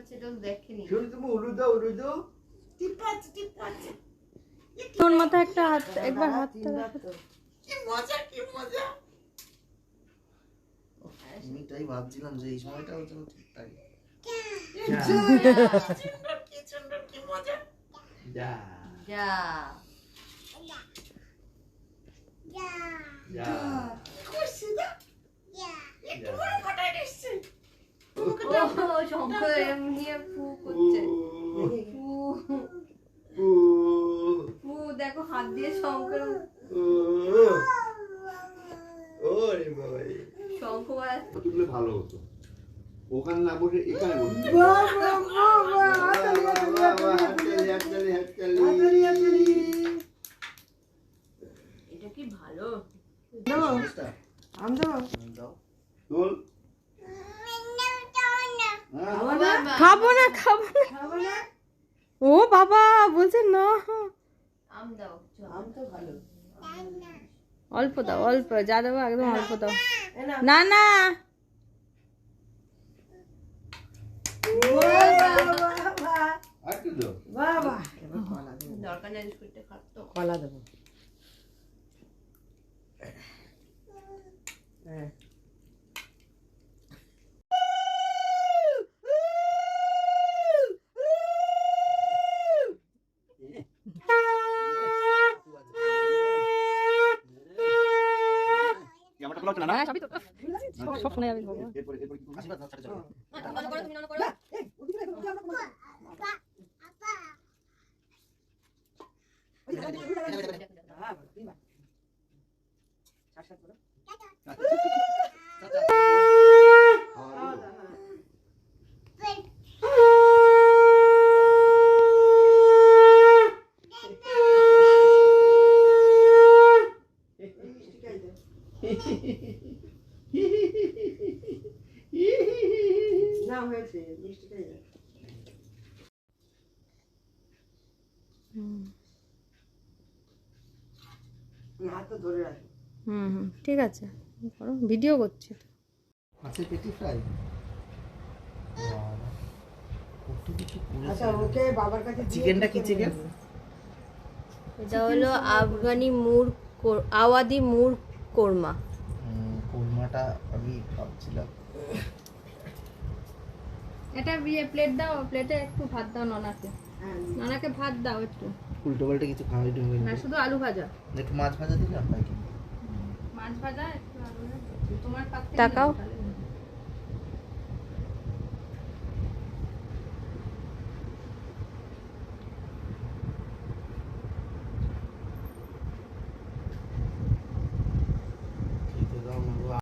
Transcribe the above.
করছে তো দেখেনি। শুন তুমি উলুদো টিপাচ্ছে তোর মাথায় একটা হাত, একবার হাতটা কি মজা আমি তাই ভাবছিলাম যে এই সময়টা হচ্ছে ঠিকঠাক কি সুন্দর কি মজা যা যা যা খুশি না একটু বড় ফটাই দিচ্ছে ও শঙ্কর এমনি ফু করছে ফু দেখো হাত দিয়ে শঙ্কর ওরে বাবা শঙ্কর তুললে ভালো হতো ওখানে না বসে এখানে বসে এটা কি ভালো খাবো না ও বাবা বলছে না, আম দাও আম তো ভালো অল্প দাও, অল্প যা দেবো একদম অল্প দাও। না না বাবা দরকার নেই বিস্কুটটা খাতো কলা দেবো হ্যাঁ সব শোনা যাবে। না হয়েছে মিষ্টি খাই না হাত তো ধরে রাখো ঠিক আছে করো, ভিডিও করছি তো। মাছের পেটি ফ্রাই কত কিছু আচ্ছা ওকে বাবার কাছে দিয়ে চিকেনটা কি চিকেন এটা হলো আফগানি আওয়াদি মুর কোরমা। কোরমাটা আমি ভাবছিলাম এটা প্লেট দাও, প্লেটে একটু ভাত দাও নানাকে, নানাকে ভাত দাও একটু। উল্টো পাল্টা কিছু খাওয়াই ঢুকবে না শুধু আলু ভাজা, একটু মাছ ভাজা দিলে হয় কি মাছ ভাজা একটু আলু ভাজা। তোমার পাত্রে তাকাও।